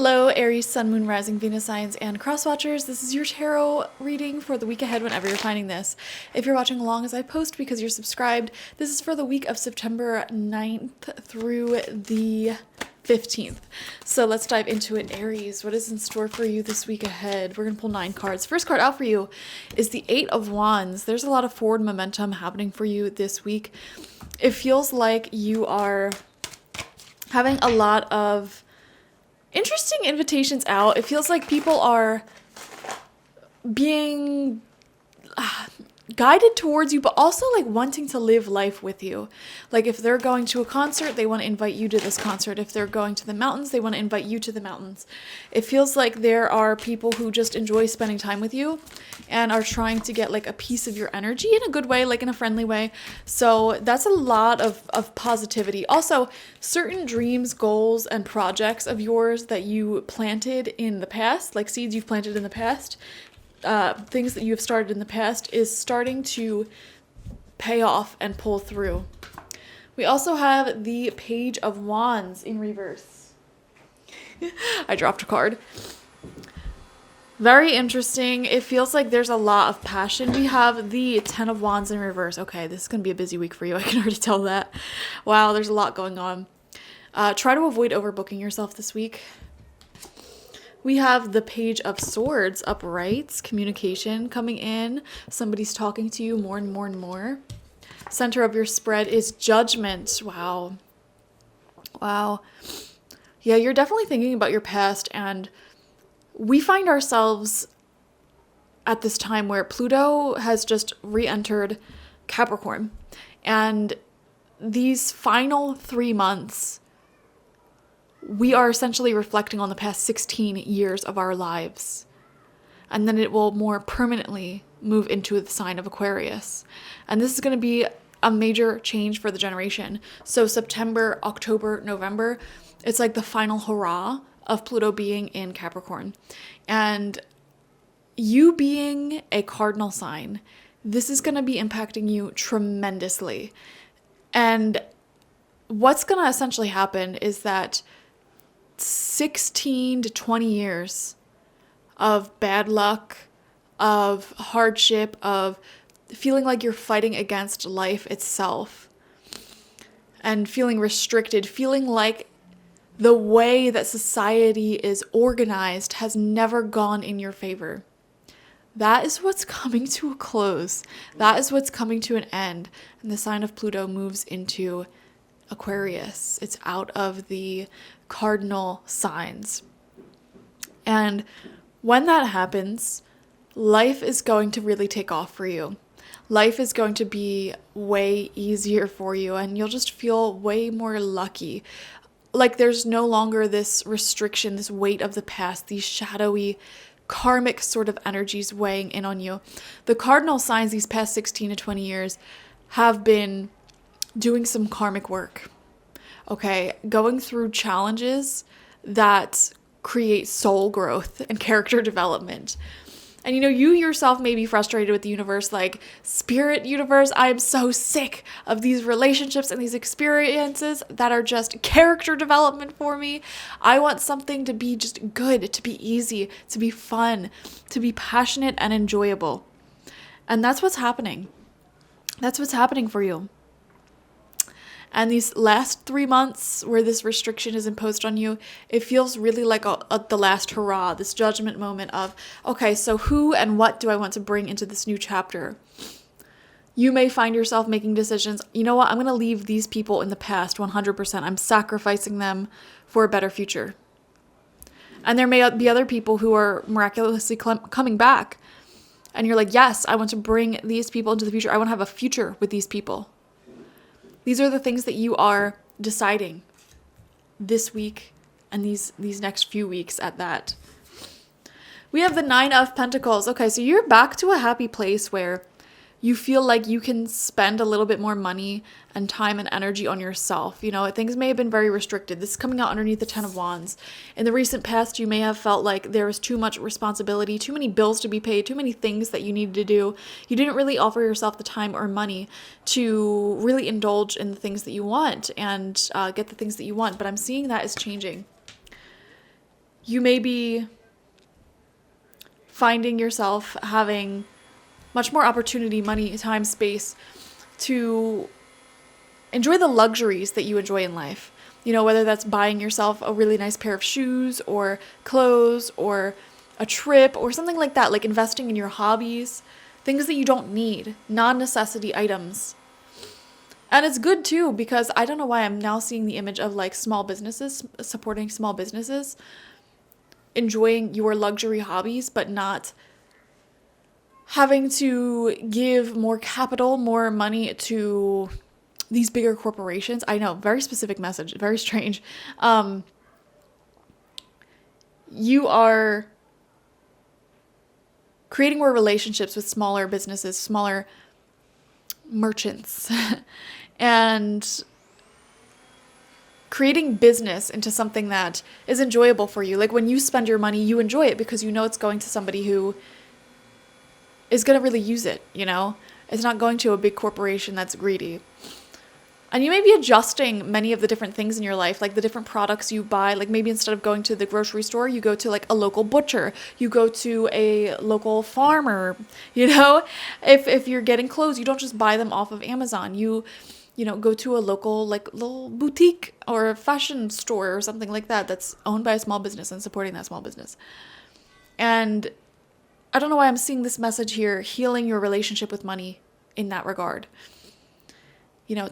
Hello, Aries, Sun, Moon, Rising, Venus signs, and cross watchers. This is your tarot reading for the week ahead whenever you're finding this. If you're watching along as I post because you're subscribed, this is for the week of September 9th through the 15th. So let's dive into it. Aries, what is in store for you this week ahead? We're going to pull 9 cards. First card out for you is the 8 of Wands. There's a lot of forward momentum happening for you this week. It feels like you are having a lot of interesting invitations out. It feels like people are being guided towards you, but also like wanting to live life with you. Like if they're going to a concert, they want to invite you to this concert. If they're going to the mountains, they want to invite you to the mountains. It feels like there are people who just enjoy spending time with you and are trying to get like a piece of your energy in a good way, like in a friendly way. So that's a lot of positivity. Also, certain dreams, goals, and projects of yours that you planted in the past, like seeds you've planted in the past, things that you have started in the past, is starting to pay off and pull through. We also have the Page of Wands in reverse. I dropped a card. Very interesting. It feels like there's a lot of passion. We have the 10 of Wands in reverse. Okay, this is going to be a busy week for you. I can already tell that. Wow, there's a lot going on. Try to avoid overbooking yourself this week. We have the Page of Swords upright, communication coming in. Somebody's talking to you more and more and more. Center of your spread is Judgment. Wow. Wow. Yeah, you're definitely thinking about your past, and we find ourselves at this time where Pluto has just re-entered Capricorn. And these final 3 months, we are essentially reflecting on the past 16 years of our lives. And then it will more permanently move into the sign of Aquarius. And this is going to be a major change for the generation. So September, October, November, it's like the final hurrah of Pluto being in Capricorn. And you being a cardinal sign, this is going to be impacting you tremendously. And what's going to essentially happen is that 16 to 20 years of bad luck, of hardship, of feeling like you're fighting against life itself and feeling restricted, feeling like the way that society is organized has never gone in your favor. That is what's coming to a close. That is what's coming to an end. And the sign of Pluto moves into Aquarius. It's out of the cardinal signs. And when that happens, life is going to really take off for you. Life is going to be way easier for you, and you'll just feel way more lucky. Like there's no longer this restriction, this weight of the past, these shadowy karmic sort of energies weighing in on you. The cardinal signs these past 16 to 20 years have been doing some karmic work. Okay, going through challenges that create soul growth and character development. And you yourself may be frustrated with the universe, like, Spirit universe, I am so sick of these relationships and these experiences that are just character development for me. I want something to be just good, to be easy, to be fun, to be passionate and enjoyable. And that's what's happening. That's what's happening for you. And these last 3 months where this restriction is imposed on you, it feels really like the last hurrah, this judgment moment of, okay, so who and what do I want to bring into this new chapter? You may find yourself making decisions. You know what? I'm going to leave these people in the past 100%. I'm sacrificing them for a better future. And there may be other people who are miraculously coming back. And you're like, yes, I want to bring these people into the future. I want to have a future with these people. These are the things that you are deciding this week and these next few weeks at that. We have the 9 of Pentacles. Okay, so you're back to a happy place where you feel like you can spend a little bit more money and time and energy on yourself. Things may have been very restricted. This is coming out underneath the 10 of Wands. In the recent past, you may have felt like there was too much responsibility, too many bills to be paid, too many things that you needed to do. You didn't really offer yourself the time or money to really indulge in the things that you want and get the things that you want. But I'm seeing that is changing. You may be finding yourself having much more opportunity, money, time, space to enjoy the luxuries that you enjoy in life. Whether that's buying yourself a really nice pair of shoes or clothes or a trip or something like that, like investing in your hobbies, things that you don't need, non-necessity items. And it's good too, because I don't know why I'm now seeing the image of like small businesses, supporting small businesses, enjoying your luxury hobbies, but not having to give more capital, more money to these bigger corporations. I know, very specific message, very strange. You are creating more relationships with smaller businesses, smaller merchants, and creating business into something that is enjoyable for you. Like when you spend your money, you enjoy it because you know it's going to somebody who is going to really use it, It's not going to a big corporation that's greedy. And you may be adjusting many of the different things in your life, like the different products you buy. Like maybe instead of going to the grocery store, you go to like a local butcher, you go to a local farmer, If you're getting clothes, you don't just buy them off of Amazon. You go to a local like little boutique or a fashion store or something like that that's owned by a small business and supporting that small business. And I don't know why I'm seeing this message here, healing your relationship with money in that regard.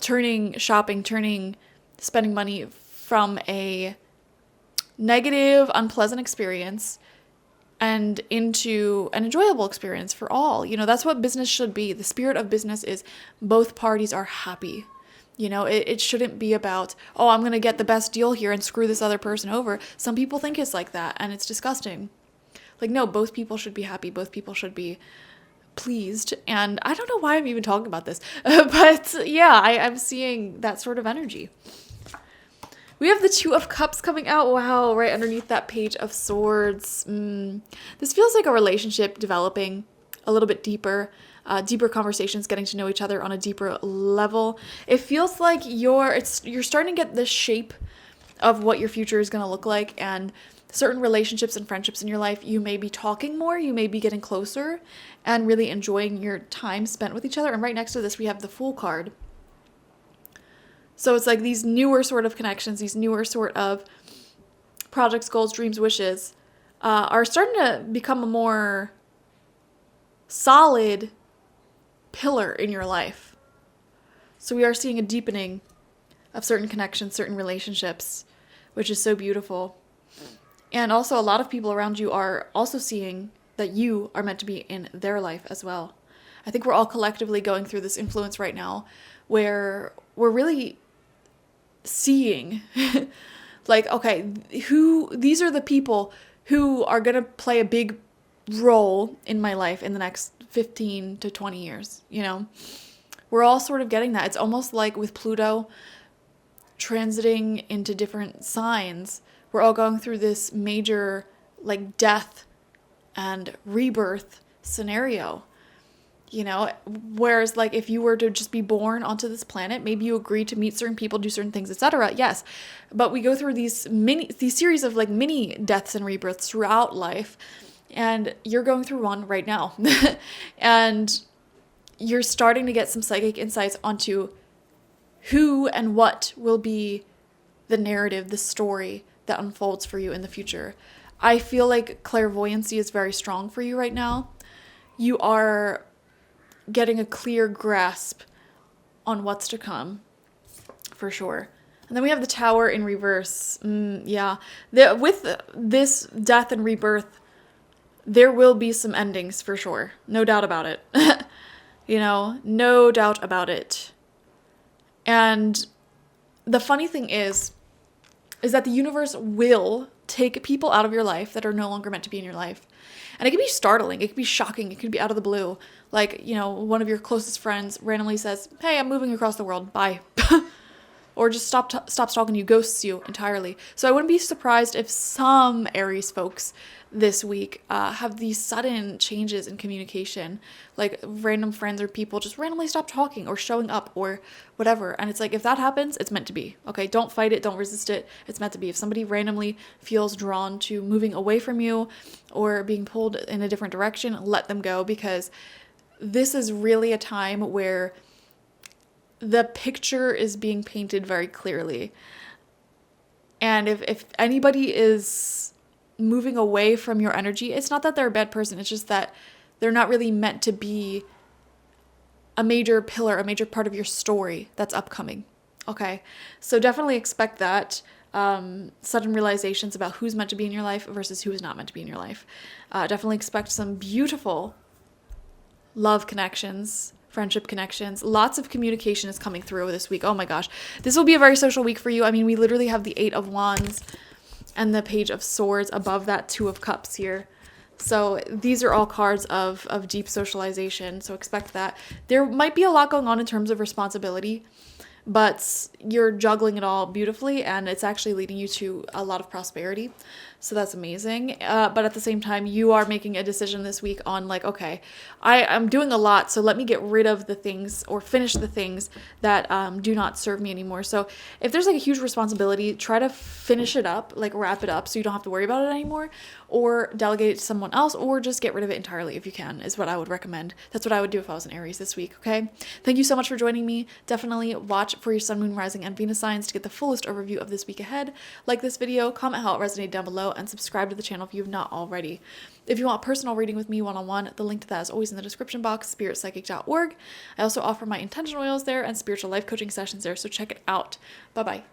Turning spending money from a negative, unpleasant experience and into an enjoyable experience for all. That's what business should be. The spirit of business is both parties are happy. It shouldn't be about, oh, I'm going to get the best deal here and screw this other person over. Some people think it's like that, and it's disgusting. Like, no, both people should be happy. Both people should be pleased. And I don't know why I'm even talking about this, but yeah, I'm seeing that sort of energy. We have the Two of Cups coming out. Wow, right underneath that Page of Swords. This feels like a relationship developing a little bit deeper. Deeper conversations, getting to know each other on a deeper level. It feels like you're starting to get the shape of what your future is going to look like, and certain relationships and friendships in your life, you may be talking more, you may be getting closer and really enjoying your time spent with each other. And right next to this, we have the Fool card. So it's like these newer sort of connections, these newer sort of projects, goals, dreams, wishes are starting to become a more solid pillar in your life. So we are seeing a deepening of certain connections, certain relationships, which is so beautiful. And also a lot of people around you are also seeing that you are meant to be in their life as well. I think we're all collectively going through this influence right now where we're really seeing like, okay, these are the people who are going to play a big role in my life in the next 15 to 20 years, We're all sort of getting that. It's almost like with Pluto transiting into different signs, we're all going through this major like death and rebirth scenario, whereas like if you were to just be born onto this planet, maybe you agree to meet certain people, do certain things, etc. Yes, but we go through these series of like mini deaths and rebirths throughout life, and you're going through one right now. And you're starting to get some psychic insights onto who and what will be the narrative, the story that unfolds for you in the future. I feel like clairvoyancy is very strong for you right now. You are getting a clear grasp on what's to come, for sure. And then we have the Tower in reverse. Yeah. With this death and rebirth, there will be some endings for sure. No doubt about it. No doubt about it. And the funny thing is that the universe will take people out of your life that are no longer meant to be in your life. And it can be startling. It could be shocking. It could be out of the blue. Like, one of your closest friends randomly says, hey, I'm moving across the world. Bye. or just stops talking to you, ghosts you entirely. So I wouldn't be surprised if some Aries folks this week have these sudden changes in communication, like random friends or people just randomly stop talking or showing up or whatever. And it's like, if that happens, it's meant to be. Okay, don't fight it, don't resist it. It's meant to be. If somebody randomly feels drawn to moving away from you or being pulled in a different direction, let them go, because this is really a time where the picture is being painted very clearly. And if anybody is moving away from your energy, it's not that they're a bad person, it's just that they're not really meant to be a major pillar, a major part of your story that's upcoming. Okay, so definitely expect that. Sudden realizations about who's meant to be in your life versus who is not meant to be in your life. Definitely expect some beautiful love connections, friendship connections. Lots of communication is coming through this week. Oh my gosh, this will be a very social week for you. I mean, we literally have the 8 of Wands and the Page of Swords above that 2 of Cups here. So these are all cards of deep socialization. So expect that. There might be a lot going on in terms of responsibility, but you're juggling it all beautifully, and it's actually leading you to a lot of prosperity. So that's amazing. But at the same time, you are making a decision this week on like, okay, I'm doing a lot, so let me get rid of the things or finish the things that do not serve me anymore. So if there's like a huge responsibility, try to finish it up, like wrap it up so you don't have to worry about it anymore, or delegate it to someone else, or just get rid of it entirely if you can, is what I would recommend. That's what I would do if I was an Aries this week, okay? Thank you so much for joining me. Definitely watch for your sun, moon, rising, and Venus signs to get the fullest overview of this week ahead. Like this video, comment how it resonated down below, and subscribe to the channel if you've not already. If you want a personal reading with me one-on-one, the link to that is always in the description box, spiritpsychic.org. I also offer my intention oils there and spiritual life coaching sessions there, so check it out. Bye-bye.